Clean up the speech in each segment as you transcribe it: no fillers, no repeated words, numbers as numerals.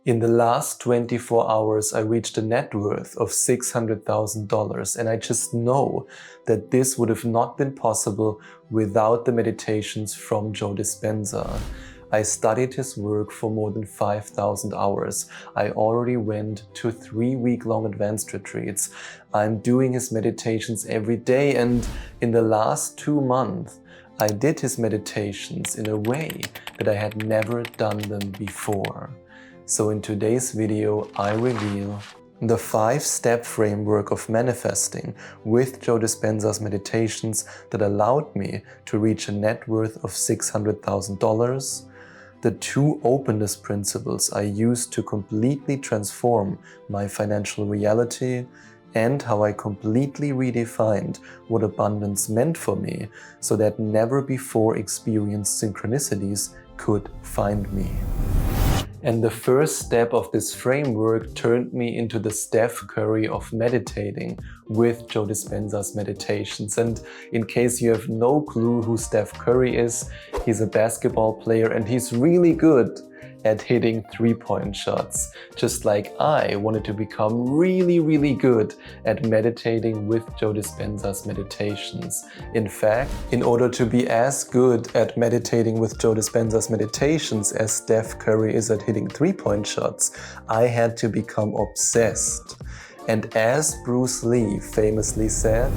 In the last 24 hours, I reached a net worth of $600,000, and I just know that this would have not been possible without the meditations from Joe Dispenza. I studied his work for more than 5,000 hours. I already went to 3-week-long advanced retreats. I'm doing his meditations every day, and in the last 2 months, I did his meditations in a way that I had never done them before. So in today's video, I reveal the 5-step framework of manifesting with Joe Dispenza's meditations that allowed me to reach a net worth of $600,000, the 2 openness principles I used to completely transform my financial reality, and how I completely redefined what abundance meant for me so that never before experienced synchronicities could find me. And the first step of this framework turned me into the Steph Curry of meditating with Joe Dispenza's meditations. And in case you have no clue who Steph Curry is, he's a basketball player and he's really good at hitting 3-point shots. Just like I wanted to become really good at meditating with Joe Dispenza's meditations. In fact, in order to be as good at meditating with Joe Dispenza's meditations as Steph Curry is at hitting 3-point shots, I had to become obsessed. And as Bruce Lee famously said,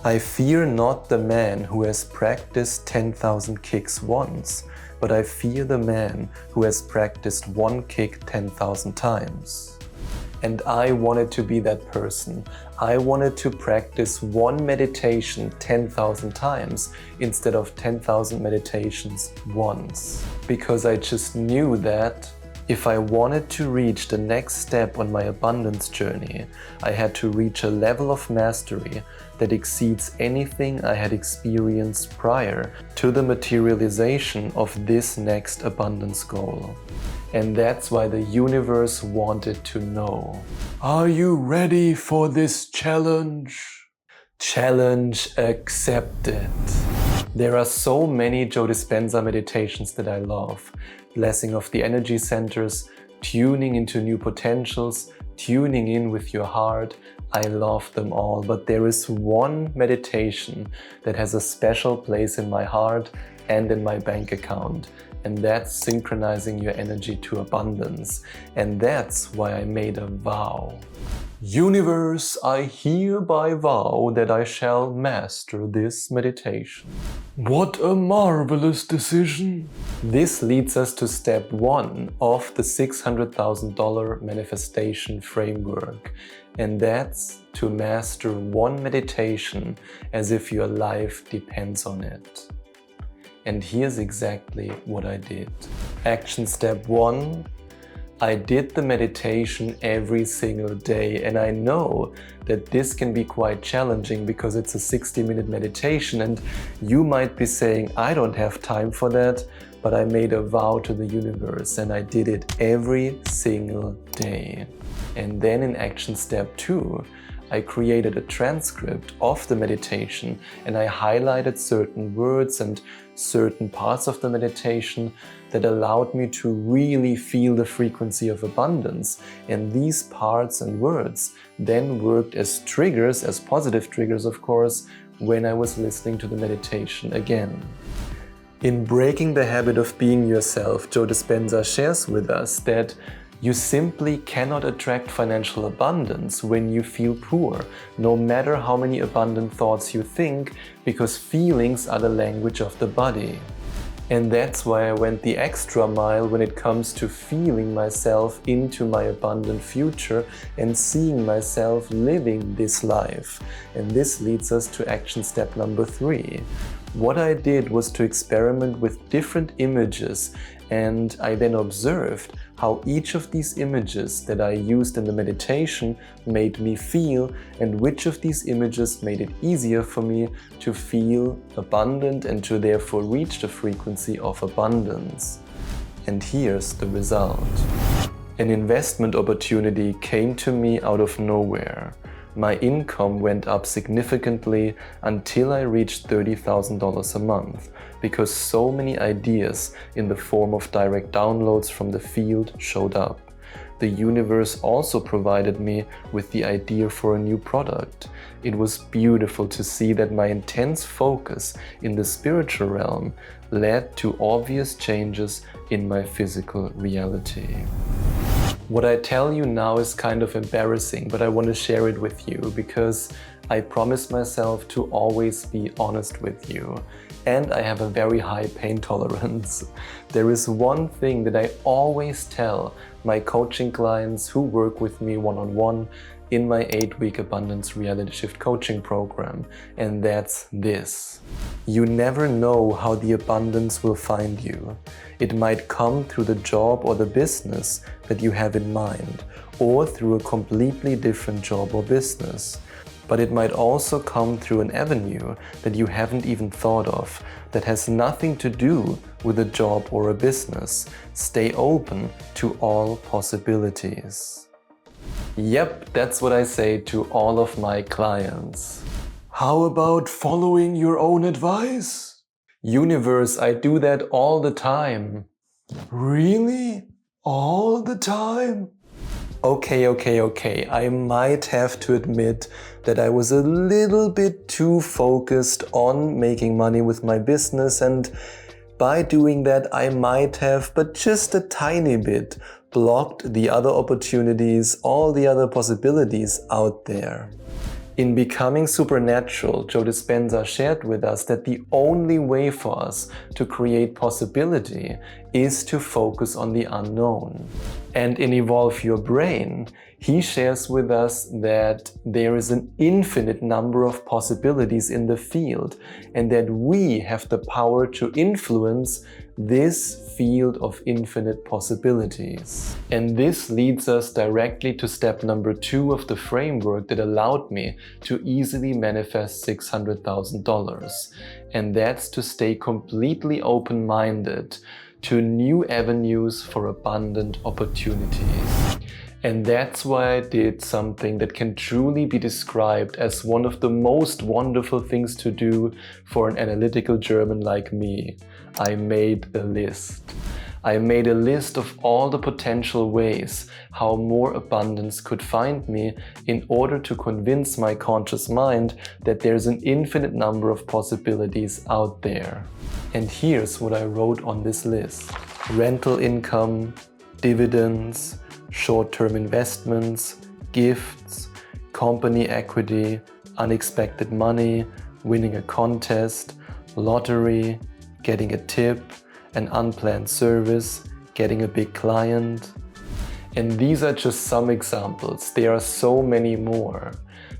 "I fear not the man who has practiced 10,000 kicks once, but I fear the man who has practiced one kick 10,000 times." And I wanted to be that person. I wanted to practice one meditation 10,000 times instead of 10,000 meditations once. Because I just knew that if I wanted to reach the next step on my abundance journey, I had to reach a level of mastery that exceeds anything I had experienced prior to the materialization of this next abundance goal. And that's why the universe wanted to know, are you ready for this challenge? Challenge accepted. There are so many Joe Dispenza meditations that I love. Blessing of the energy centers, tuning into new potentials, tuning in with your heart. I love them all, but there is one meditation that has a special place in my heart and in my bank account, and that's synchronizing your energy to abundance. And that's why I made a vow. Universe, I hereby vow that I shall master this meditation. What a marvelous decision! This leads us to step 1 of the $600,000 manifestation framework, and that's to master one meditation as if your life depends on it. And here's exactly what I did. Action step 1. I did the meditation every single day, and I know that this can be quite challenging because it's a 60-minute meditation, and you might be saying, I don't have time for that, but I made a vow to the universe and I did it every single day. And then in action step 2, I created a transcript of the meditation and I highlighted certain words and certain parts of the meditation that allowed me to really feel the frequency of abundance. And these parts and words then worked as triggers, as positive triggers of course, when I was listening to the meditation again. In Breaking the Habit of Being Yourself, Joe Dispenza shares with us that you simply cannot attract financial abundance when you feel poor, no matter how many abundant thoughts you think, because feelings are the language of the body. And that's why I went the extra mile when it comes to feeling myself into my abundant future and seeing myself living this life. And this leads us to action step number 3. What I did was to experiment with different images, and I then observed how each of these images that I used in the meditation made me feel, and which of these images made it easier for me to feel abundant and to therefore reach the frequency of abundance. And here's the result. An investment opportunity came to me out of nowhere. My income went up significantly until I reached $30,000 a month, because so many ideas in the form of direct downloads from the field showed up. The universe also provided me with the idea for a new product. It was beautiful to see that my intense focus in the spiritual realm led to obvious changes in my physical reality. What I tell you now is kind of embarrassing, but I want to share it with you because I promised myself to always be honest with you. And I have a very high pain tolerance. There is one thing that I always tell my coaching clients who work with me one-on-one in my 8-week Abundance Reality Shift coaching program, and that's this. You never know how the abundance will find you. It might come through the job or the business that you have in mind, or through a completely different job or business. But it might also come through an avenue that you haven't even thought of, that has nothing to do with a job or a business. Stay open to all possibilities. Yep, that's what I say to all of my clients. How about following your own advice? Universe, I do that all the time. Really? All the time? Okay. I might have to admit that I was a little bit too focused on making money with my business, and by doing that I might have, but just a tiny bit, blocked the other opportunities, all the other possibilities out there. In Becoming Supernatural, Joe Dispenza shared with us that the only way for us to create possibility is to focus on the unknown. And in Evolve Your Brain, he shares with us that there is an infinite number of possibilities in the field, and that we have the power to influence this field of infinite possibilities. And this leads us directly to step number 2 of the framework that allowed me to easily manifest $600,000. And that's to stay completely open-minded to new avenues for abundant opportunities. And that's why I did something that can truly be described as one of the most wonderful things to do for an analytical German like me. I made a list. I made a list of all the potential ways how more abundance could find me in order to convince my conscious mind that there's an infinite number of possibilities out there. And here's what I wrote on this list. Rental income, dividends, short-term investments, gifts, company equity, unexpected money, winning a contest, lottery, getting a tip, an unplanned service, getting a big client. And these are just some examples. There are so many more.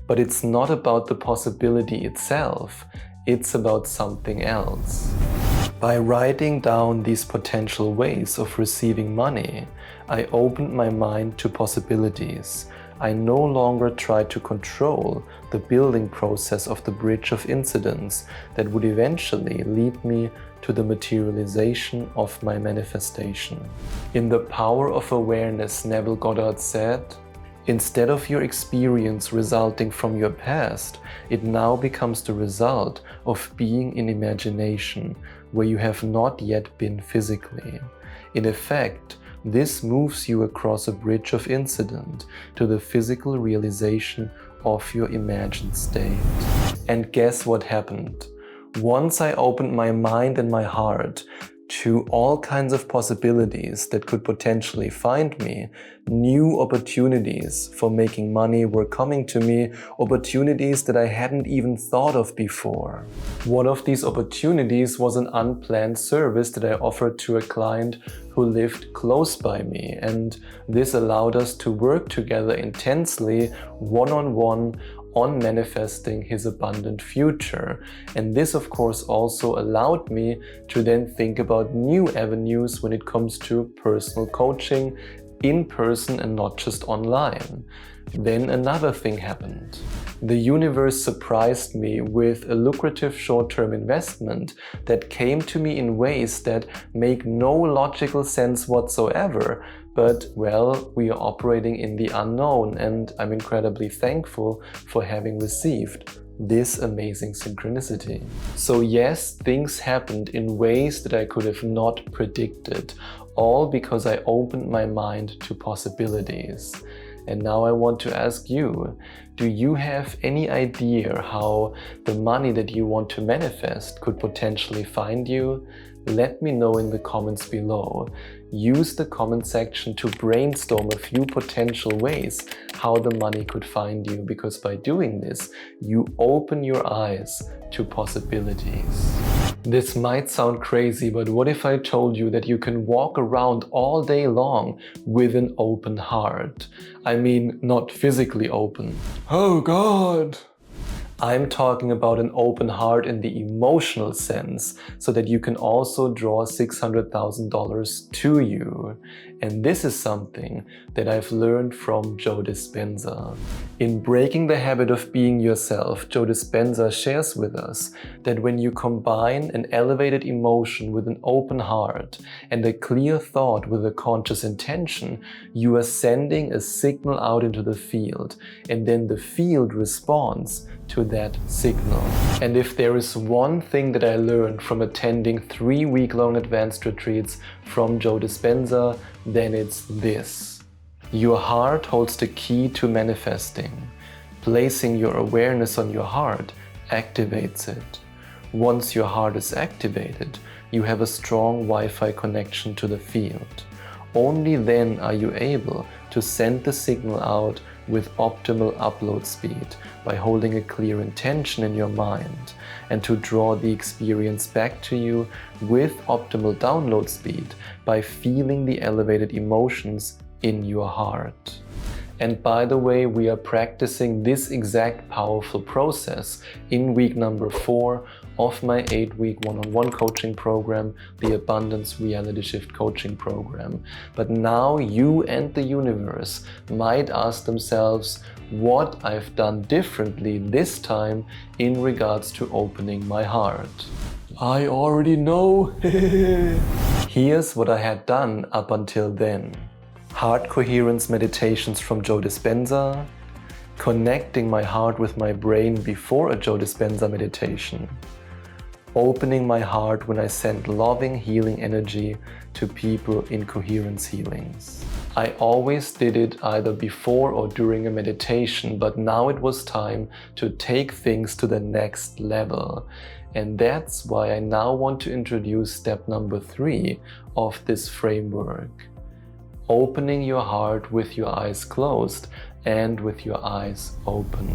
But it's not about the possibility itself, it's about something else. By writing down these potential ways of receiving money, I opened my mind to possibilities. I no longer tried to control the building process of the bridge of incidents that would eventually lead me to the materialization of my manifestation. In The Power of Awareness, Neville Goddard said, "Instead of your experience resulting from your past, it now becomes the result of being in imagination, where you have not yet been physically. In effect, this moves you across a bridge of incident to the physical realization of your imagined state." And guess what happened? Once I opened my mind and my heart to all kinds of possibilities that could potentially find me, new opportunities for making money were coming to me, opportunities that I hadn't even thought of before. One of these opportunities was an unplanned service that I offered to a client who lived close by me, and this allowed us to work together intensely, one-on-one, on manifesting his abundant future. And this of course also allowed me to then think about new avenues when it comes to personal coaching in person and not just online. Then another thing happened. The universe surprised me with a lucrative short-term investment that came to me in ways that make no logical sense whatsoever. But, well, we are operating in the unknown, and I'm incredibly thankful for having received this amazing synchronicity. So yes, things happened in ways that I could have not predicted. all because I opened my mind to possibilities. And now I want to ask you, do you have any idea how the money that you want to manifest could potentially find you? Let me know in the comments below. Use the comment section to brainstorm a few potential ways how the money could find you, because by doing this, you open your eyes to possibilities. This might sound crazy, but what if I told you that you can walk around all day long with an open heart? I mean, not physically open. Oh God! I'm talking about an open heart in the emotional sense, so that you can also draw $600,000 to you. And this is something that I've learned from Joe Dispenza. In Breaking the Habit of Being Yourself, Joe Dispenza shares with us that when you combine an elevated emotion with an open heart and a clear thought with a conscious intention, you are sending a signal out into the field, and then the field responds to that signal. And if there is one thing that I learned from attending 3 week-long advanced retreats from Joe Dispenza, then it's this. Your heart holds the key to manifesting. Placing your awareness on your heart activates it. Once your heart is activated, you have a strong Wi-Fi connection to the field. Only then are you able to send the signal out with optimal upload speed by holding a clear intention in your mind, and to draw the experience back to you with optimal download speed by feeling the elevated emotions in your heart. And by the way, we are practicing this exact powerful process in week number 4 of my 8-week one-on-one coaching program, the Abundance Reality Shift coaching program. But now you and the universe might ask themselves what I've done differently this time in regards to opening my heart. I already know. Here's what I had done up until then. Heart coherence meditations from Joe Dispenza, connecting my heart with my brain before a Joe Dispenza meditation, opening my heart when I send loving healing energy to people in coherence healings. I always did it either before or during a meditation, but now it was time to take things to the next level. And that's why I now want to introduce step number 3 of this framework. Opening your heart with your eyes closed and with your eyes open.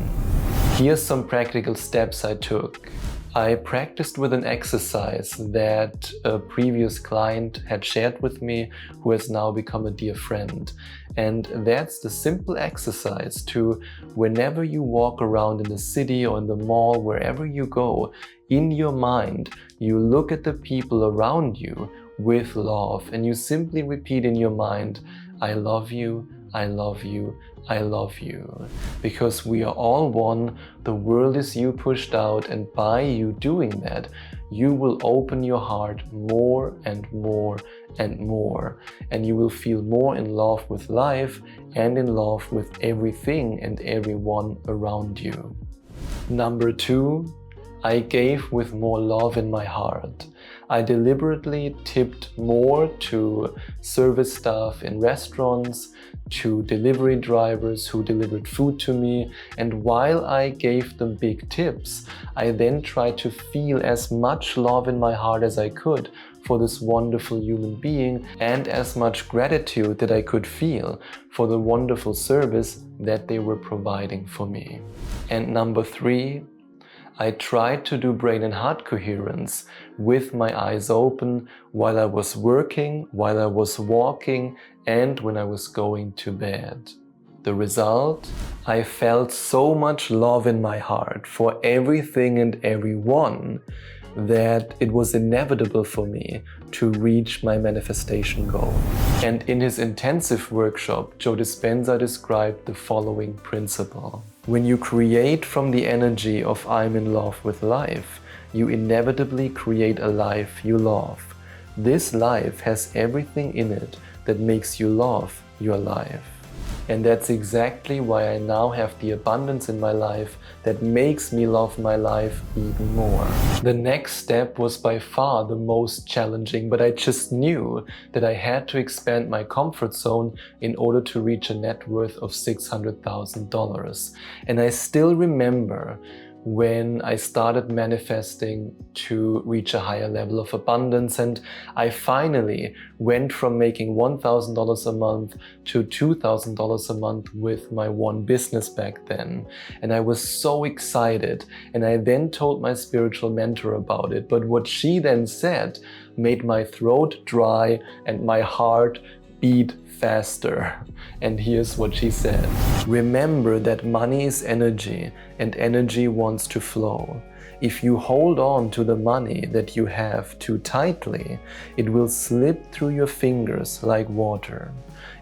Here's some practical steps I took. I practiced with an exercise that a previous client had shared with me, who has now become a dear friend. And that's the simple exercise to, whenever you walk around in the city or in the mall, wherever you go, in your mind, you look at the people around you with love, and you simply repeat in your mind, I love you, I love you, I love you. Because we are all one, the world is you pushed out, and by you doing that, you will open your heart more and more and more, and you will feel more in love with life and in love with everything and everyone around you. Number 2, I gave with more love in my heart. I deliberately tipped more to service staff in restaurants, to delivery drivers who delivered food to me, and while I gave them big tips, I then tried to feel as much love in my heart as I could for this wonderful human being, and as much gratitude that I could feel for the wonderful service that they were providing for me. And number 3, I tried to do brain and heart coherence with my eyes open while I was working, while I was walking, and when I was going to bed. The result? I felt so much love in my heart for everything and everyone that it was inevitable for me to reach my manifestation goal. And in his intensive workshop, Joe Dispenza described the following principle. When you create from the energy of I'm in love with life, you inevitably create a life you love. This life has everything in it that makes you love your life. And that's exactly why I now have the abundance in my life that makes me love my life even more. The next step was by far the most challenging, but I just knew that I had to expand my comfort zone in order to reach a net worth of $600,000. And I still remember when I started manifesting to reach a higher level of abundance, and I finally went from making $1,000 a month to $2,000 a month with my one business back then. And I was so excited, and I then told my spiritual mentor about it, but what she then said made my throat dry and my heart beat faster. And here's what she said. Remember that money is energy, and energy wants to flow. If you hold on to the money that you have too tightly, it will slip through your fingers like water.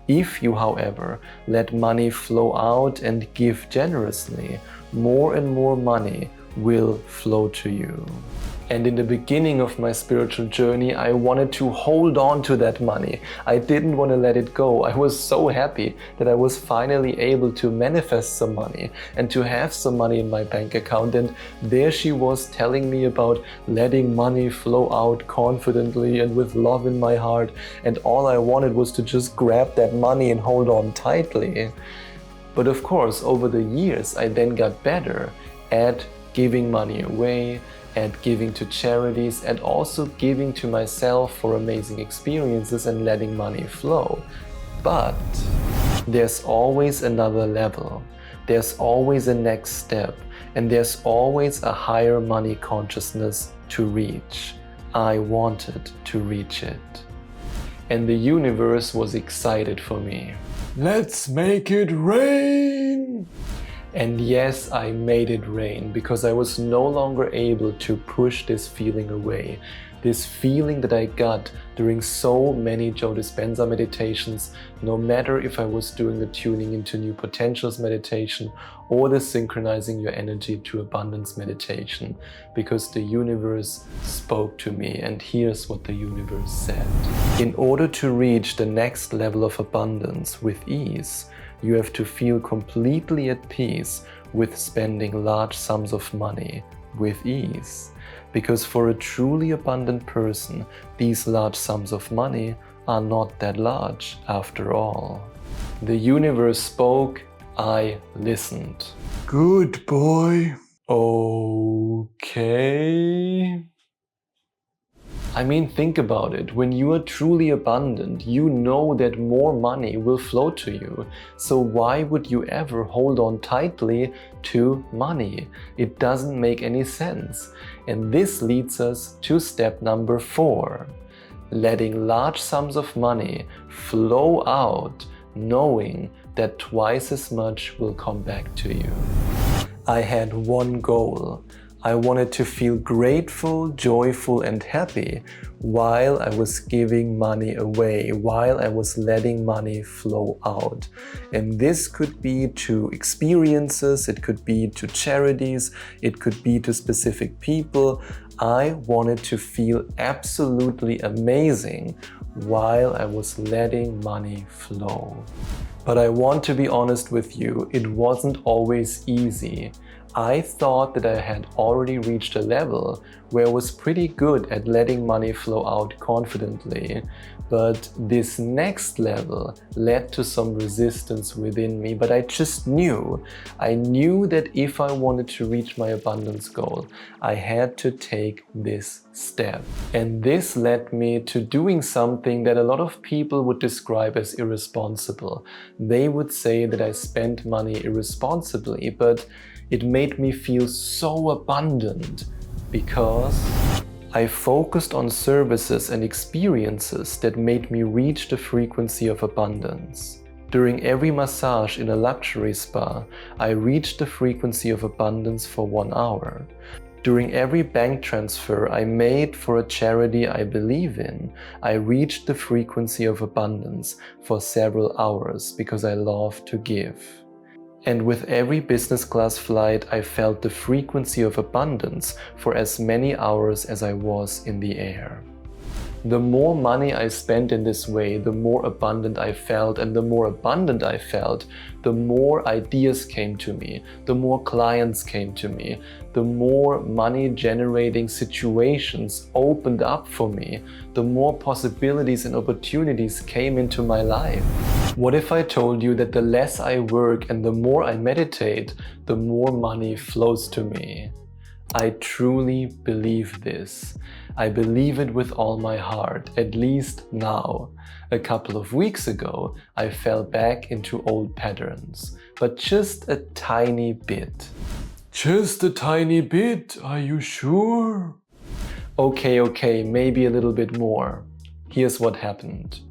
If you, however, let money flow out and give generously, more and more money will flow to you. And in the beginning of my spiritual journey, I wanted to hold on to that money. I didn't want to let it go. I was so happy that I was finally able to manifest some money and to have some money in my bank account. And there she was telling me about letting money flow out confidently and with love in my heart. And all I wanted was to just grab that money and hold on tightly. But of course, over the years, I then got better at giving money away, at giving to charities, and also giving to myself for amazing experiences and letting money flow. But there's always another level. There's always a next step, and there's always a higher money consciousness to reach. I wanted to reach it. And the universe was excited for me. Let's make it rain! And yes, I made it rain, because I was no longer able to push this feeling away. This feeling that I got during so many Joe Dispenza meditations, no matter if I was doing the tuning into new potentials meditation or the synchronizing your energy to abundance meditation, because the universe spoke to me. And here's what the universe said. In order to reach the next level of abundance with ease, you have to feel completely at peace with spending large sums of money with ease. Because for a truly abundant person, these large sums of money are not that large after all. The universe spoke, I listened. Good boy. Okay. I mean, think about it. When you are truly abundant, you know that more money will flow to you. So why would you ever hold on tightly to money? It doesn't make any sense. And this leads us to step number 4. Letting large sums of money flow out, knowing that twice as much will come back to you. I had one goal. I wanted to feel grateful, joyful, and happy while I was giving money away, while I was letting money flow out. And this could be to experiences, it could be to charities, it could be to specific people. I wanted to feel absolutely amazing while I was letting money flow. But I want to be honest with you, it wasn't always easy. I thought that I had already reached a level where I was pretty good at letting money flow out confidently, but this next level led to some resistance within me. But I just knew. I knew that if I wanted to reach my abundance goal, I had to take this step. And this led me to doing something that a lot of people would describe as irresponsible. They would say that I spent money irresponsibly, but it made me feel so abundant because I focused on services and experiences that made me reach the frequency of abundance. During every massage in a luxury spa, I reached the frequency of abundance for 1 hour. During every bank transfer I made for a charity I believe in, I reached the frequency of abundance for several hours because I love to give. And with every business class flight, I felt the frequency of abundance for as many hours as I was in the air. The more money I spent in this way, the more abundant I felt, and the more abundant I felt, the more ideas came to me, the more clients came to me, the more money generating situations opened up for me, the more possibilities and opportunities came into my life. What if I told you that the less I work and the more I meditate, the more money flows to me? I truly believe this. I believe it with all my heart, at least now. A couple of weeks ago, I fell back into old patterns, but just a tiny bit. Just a tiny bit, are you sure? Okay, maybe a little bit more. Here's what happened.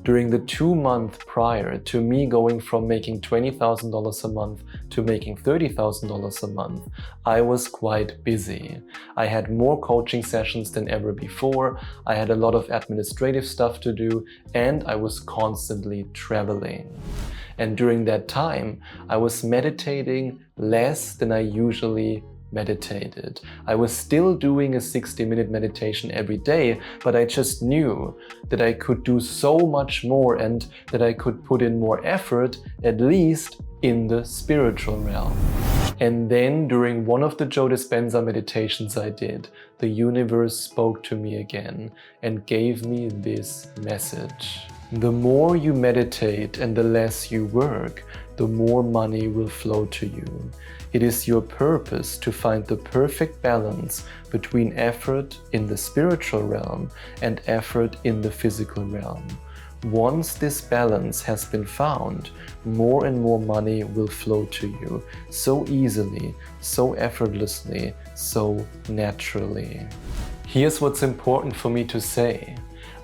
During the 2 months prior to me going from making $20,000 a month to making $30,000 a month, I was quite busy. I had more coaching sessions than ever before, I had a lot of administrative stuff to do, and I was constantly traveling. And during that time, I was meditating less than I usually meditated. I was still doing a 60-minute meditation every day, but I just knew that I could do so much more and that I could put in more effort, at least in the spiritual realm. And then during one of the Joe Dispenza meditations I did, the universe spoke to me again and gave me this message. The more you meditate and the less you work, the more money will flow to you. It is your purpose to find the perfect balance between effort in the spiritual realm and effort in the physical realm. Once this balance has been found, more and more money will flow to you so easily, so effortlessly, so naturally. Here's what's important for me to say.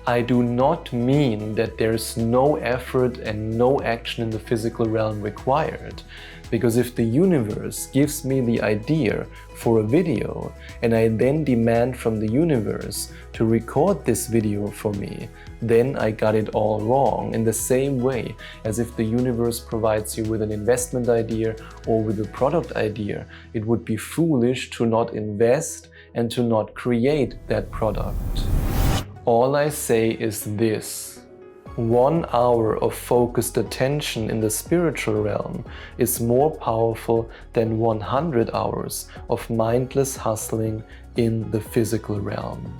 I do not mean that there's no effort and no action in the physical realm required. Because if the universe gives me the idea for a video and I then demand from the universe to record this video for me, then I got it all wrong. In the same way as if the universe provides you with an investment idea or with a product idea, it would be foolish to not invest and to not create that product. All I say is this. 1 hour of focused attention in the spiritual realm is more powerful than 100 hours of mindless hustling in the physical realm.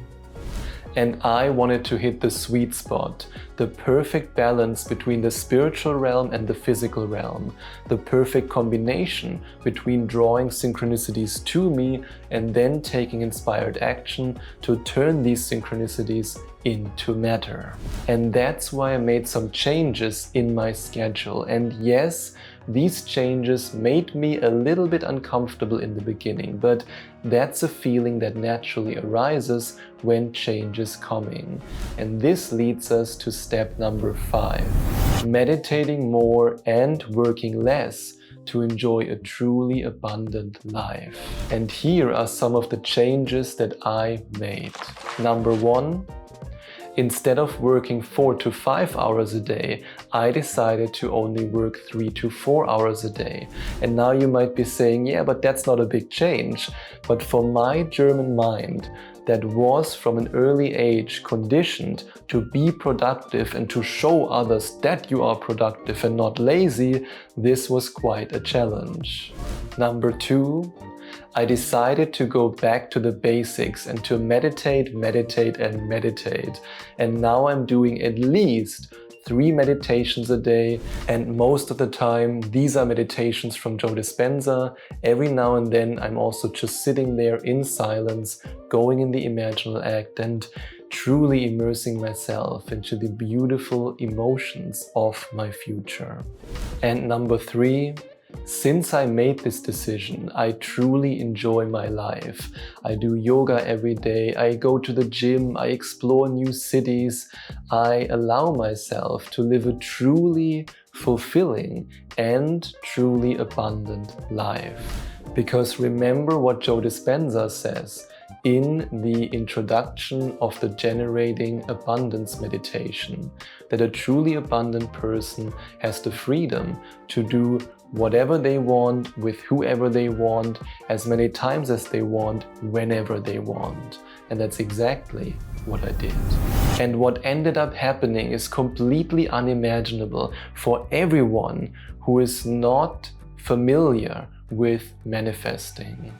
And I wanted to hit the sweet spot, the perfect balance between the spiritual realm and the physical realm, the perfect combination between drawing synchronicities to me and then taking inspired action to turn these synchronicities into matter. And that's why I made some changes in my schedule. And yes, these changes made me a little bit uncomfortable in the beginning, but that's a feeling that naturally arises when change is coming. And this leads us to step number 5, meditating more and working less to enjoy a truly abundant life. And here are some of the changes that I made. Number 1, instead of working 4 to 5 hours a day, I decided to only work 3 to 4 hours a day. And now you might be saying, yeah, but that's not a big change. But for my German mind, that was from an early age conditioned to be productive and to show others that you are productive and not lazy, this was quite a challenge. Number 2, I decided to go back to the basics and to meditate. And now I'm doing at least 3 meditations a day, and most of the time these are meditations from Joe Dispenza. Every now and then I'm also just sitting there in silence, going in the imaginal act and truly immersing myself into the beautiful emotions of my future. And number 3, since I made this decision, I truly enjoy my life. I do yoga every day, I go to the gym, I explore new cities. I allow myself to live a truly fulfilling and truly abundant life. Because remember what Joe Dispenza says in the introduction of the Generating Abundance meditation, that a truly abundant person has the freedom to do whatever they want, with whoever they want, as many times as they want, whenever they want. And that's exactly what I did. And what ended up happening is completely unimaginable for everyone who is not familiar with manifesting.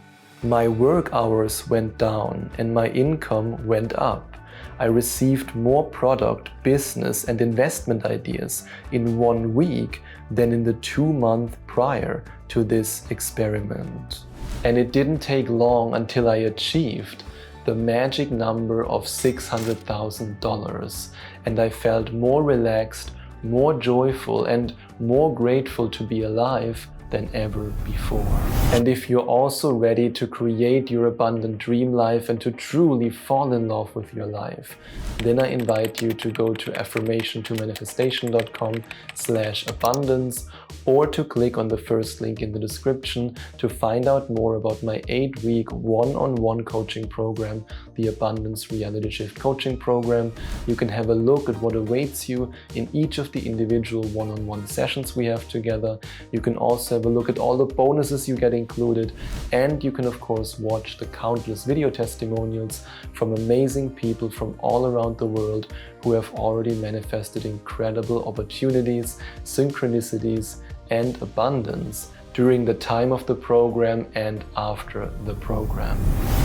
My work hours went down and my income went up. I received more product, business and investment ideas in 1 week than in the 2 months prior to this experiment. And it didn't take long until I achieved the magic number of $600,000, and I felt more relaxed, more joyful and more grateful to be alive than ever before. And if you're also ready to create your abundant dream life and to truly fall in love with your life, then I invite you to go to affirmation2manifestation.com/abundance or to click on the first link in the description to find out more about my 8-week one-on-one coaching program, the Abundance Reality Shift Coaching Program. You can have a look at what awaits you in each of the individual one-on-one sessions we have together. You can also have a look at all the bonuses you get included, and you can of course watch the countless video testimonials from amazing people from all around the world who have already manifested incredible opportunities, synchronicities, and abundance during the time of the program and after the program.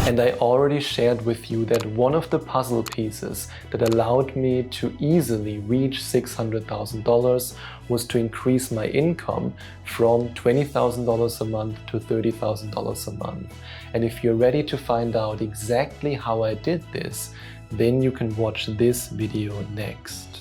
And I already shared with you that one of the puzzle pieces that allowed me to easily reach $600,000 was to increase my income from $20,000 a month to $30,000 a month. And if you're ready to find out exactly how I did this, then you can watch this video next.